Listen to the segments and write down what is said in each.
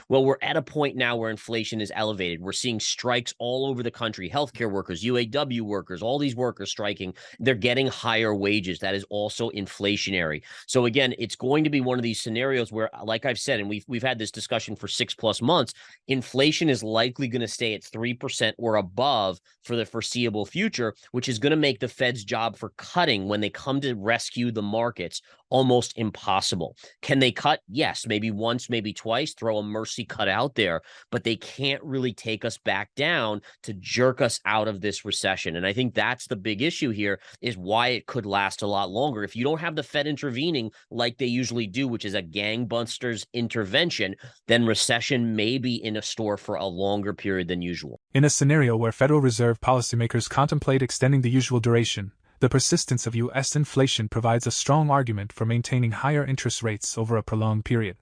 Well, we're at a point now where inflation is elevated. We're seeing strikes all over the country, healthcare workers, UAW workers, all these workers striking. They're getting higher wages. That is also inflationary. So again, it's going to be one of these scenarios where, like I've said, and we've had this discussion for 6+ months, inflation is likely going to stay at 3% or above for the foreseeable future, which is going to make the Fed's job for cutting when they come to rescue the markets almost impossible. Can they cut? Yes, maybe once, maybe twice, throw a mercy cut out there, but they can't really take us back down to jerk us out of this recession. And I think that's the big issue here, is why it could last a lot longer. If you don't have the Fed intervening like they usually do, which is a gangbusters intervention, then recession may be in a store for a longer period than usual. In a scenario where Federal Reserve policymakers contemplate extending the usual duration, the persistence of U.S. inflation provides a strong argument for maintaining higher interest rates over a prolonged period.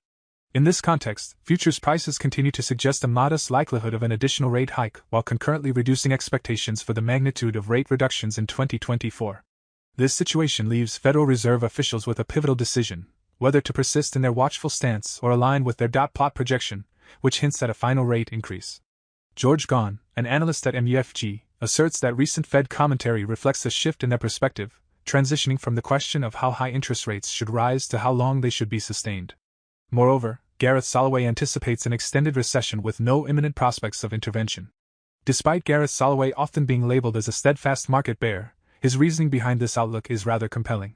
In this context, futures prices continue to suggest a modest likelihood of an additional rate hike, while concurrently reducing expectations for the magnitude of rate reductions in 2024. This situation leaves Federal Reserve officials with a pivotal decision: whether to persist in their watchful stance or align with their dot plot projection, which hints at a final rate increase. George Gaughan, an analyst at MUFG, asserts that recent Fed commentary reflects a shift in their perspective, transitioning from the question of how high interest rates should rise to how long they should be sustained. Moreover, Gareth Soloway anticipates an extended recession with no imminent prospects of intervention. Despite Gareth Soloway often being labeled as a steadfast market bear, his reasoning behind this outlook is rather compelling.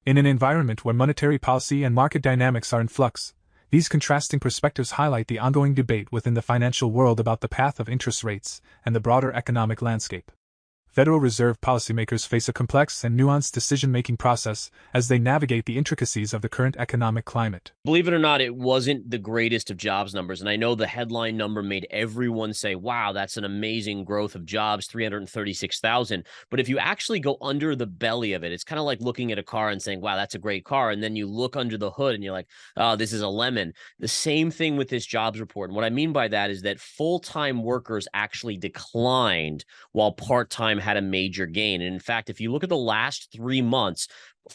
In an environment where monetary policy and market dynamics are in flux, these contrasting perspectives highlight the ongoing debate within the financial world about the path of interest rates and the broader economic landscape. Federal Reserve policymakers face a complex and nuanced decision-making process as they navigate the intricacies of the current economic climate. Believe it or not, it wasn't the greatest of jobs numbers. And I know the headline number made everyone say, wow, that's an amazing growth of jobs, 336,000. But if you actually go under the belly of it, it's kind of like looking at a car and saying, wow, that's a great car. And then you look under the hood and you're like, oh, this is a lemon. The same thing with this jobs report. And what I mean by that is that full-time workers actually declined while part-time had a major gain. And in fact, if you look at the last 3 months,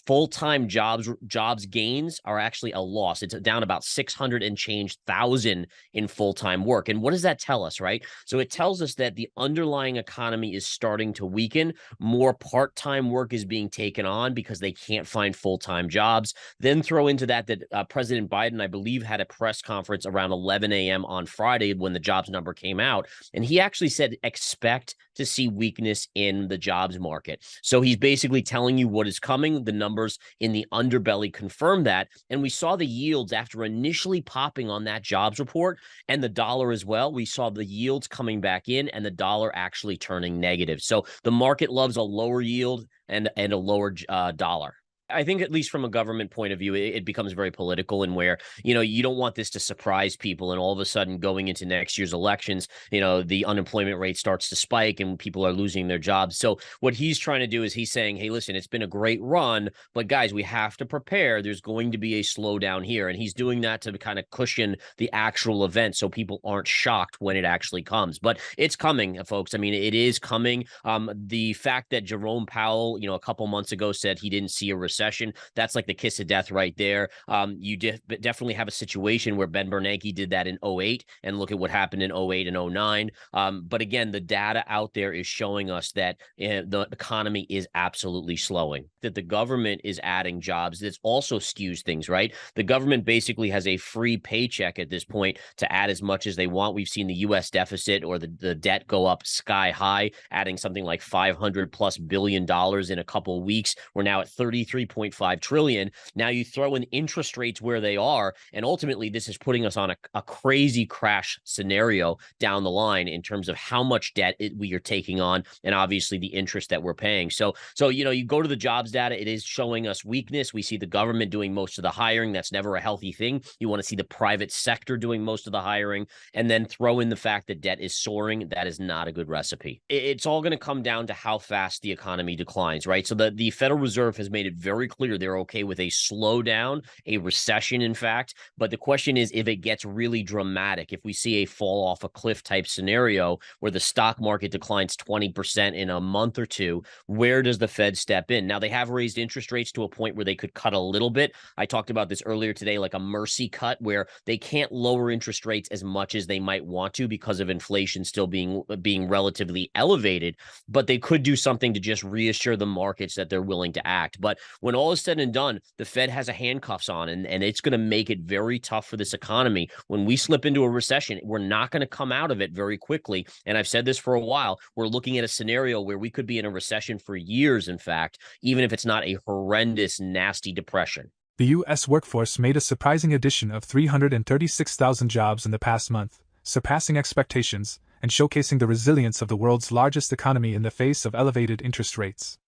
full-time jobs gains are actually a loss. It's down about 600 and change thousand in full-time work. And what does that tell us, right? So it tells us that the underlying economy is starting to weaken. More part-time work is being taken on because they can't find full-time jobs. Then throw into that President Biden, I believe, had a press conference around 11 a.m. on Friday when the jobs number came out. And he actually said, expect to see weakness in the jobs market. So he's basically telling you what is coming. The numbers in the underbelly confirm that. And we saw the yields after initially popping on that jobs report, and the dollar as well. We saw the yields coming back in and the dollar actually turning negative. So the market loves a lower yield and a lower dollar. I think, at least from a government point of view, it becomes very political, and where, you don't want this to surprise people. And all of a sudden, going into next year's elections, the unemployment rate starts to spike and people are losing their jobs. So what he's trying to do is he's saying, hey, listen, it's been a great run, but guys, we have to prepare. There's going to be a slowdown here. And he's doing that to kind of cushion the actual event so people aren't shocked when it actually comes. But it's coming, folks. I mean, it is coming. The fact that Jerome Powell, a couple months ago said he didn't see a recession, that's like the kiss of death right there. You definitely have a situation where Ben Bernanke did that in 2008, and look at what happened in 2008 and 2009. But again, the data out there is showing us that the economy is absolutely slowing, that the government is adding jobs. This also skews things, right? The government basically has a free paycheck at this point to add as much as they want. We've seen the U.S. deficit or the debt go up sky high, adding something like $500+ billion in a couple of weeks. We're now at 33.5 trillion. Now you throw in interest rates where they are, and ultimately this is putting us on a crazy crash scenario down the line in terms of how much debt we are taking on, and obviously the interest that we're paying. So you go to the jobs data, it is showing us weakness. We see the government doing most of the hiring. That's never a healthy thing. You want to see the private sector doing most of the hiring, and then throw in the fact that debt is soaring. That is not a good recipe. It's all going to come down to how fast the economy declines, right? So the Federal Reserve has made it very very clear they're okay with a slowdown, a recession, in fact. But the question is if it gets really dramatic, if we see a fall off a cliff type scenario where the stock market declines 20% in a month or two, where does the Fed step in? Now, they have raised interest rates to a point where they could cut a little bit. I talked about this earlier today, like a mercy cut, where they can't lower interest rates as much as they might want to because of inflation still being relatively elevated, but they could do something to just reassure the markets that they're willing to act. But when all is said and done, the Fed has a handcuffs on, and it's going to make it very tough for this economy. When we slip into a recession, we're not going to come out of it very quickly. And I've said this for a while. We're looking at a scenario where we could be in a recession for years, in fact, even if it's not a horrendous, nasty depression. The U.S. workforce made a surprising addition of 336,000 jobs in the past month, surpassing expectations and showcasing the resilience of the world's largest economy in the face of elevated interest rates.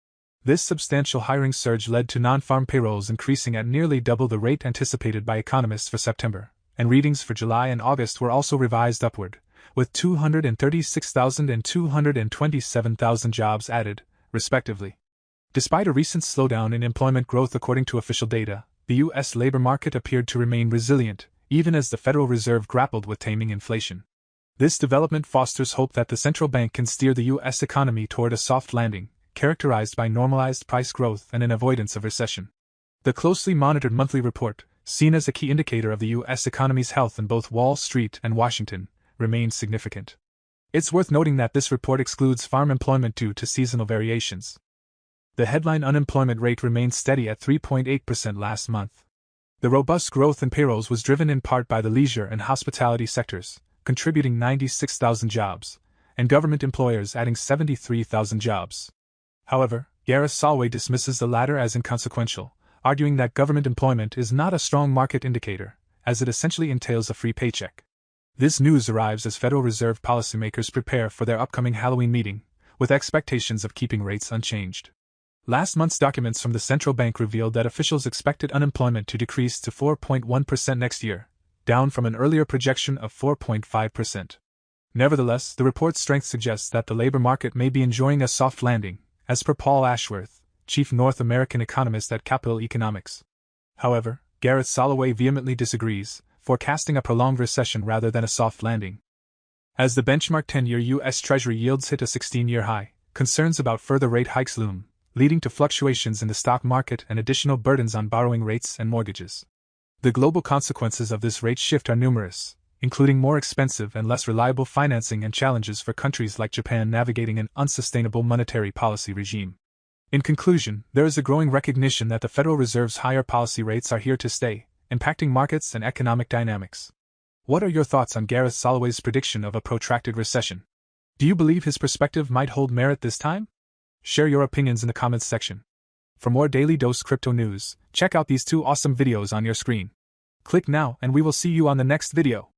This substantial hiring surge led to non-farm payrolls increasing at nearly double the rate anticipated by economists for September, and readings for July and August were also revised upward, with 236,000 and 227,000 jobs added, respectively. Despite a recent slowdown in employment growth according to official data, the U.S. labor market appeared to remain resilient, even as the Federal Reserve grappled with taming inflation. This development fosters hope that the central bank can steer the U.S. economy toward a soft landing, characterized by normalized price growth and an avoidance of recession. The closely monitored monthly report, seen as a key indicator of the U.S. economy's health in both Wall Street and Washington, remains significant. It's worth noting that this report excludes farm employment due to seasonal variations. The headline unemployment rate remained steady at 3.8% last month. The robust growth in payrolls was driven in part by the leisure and hospitality sectors, contributing 96,000 jobs, and government employers adding 73,000 jobs. However, Gareth Soloway dismisses the latter as inconsequential, arguing that government employment is not a strong market indicator, as it essentially entails a free paycheck. This news arrives as Federal Reserve policymakers prepare for their upcoming Halloween meeting, with expectations of keeping rates unchanged. Last month's documents from the central bank revealed that officials expected unemployment to decrease to 4.1% next year, down from an earlier projection of 4.5%. Nevertheless, the report's strength suggests that the labor market may be enjoying a soft landing, as per Paul Ashworth, chief North American economist at Capital Economics. However, Gareth Soloway vehemently disagrees, forecasting a prolonged recession rather than a soft landing. As the benchmark 10-year U.S. Treasury yields hit a 16-year high, concerns about further rate hikes loom, leading to fluctuations in the stock market and additional burdens on borrowing rates and mortgages. The global consequences of this rate shift are numerous, including more expensive and less reliable financing and challenges for countries like Japan navigating an unsustainable monetary policy regime. In conclusion, there is a growing recognition that the Federal Reserve's higher policy rates are here to stay, impacting markets and economic dynamics. What are your thoughts on Gareth Soloway's prediction of a protracted recession? Do you believe his perspective might hold merit this time? Share your opinions in the comments section. For more daily dose crypto news, check out these two awesome videos on your screen. Click now and we will see you on the next video.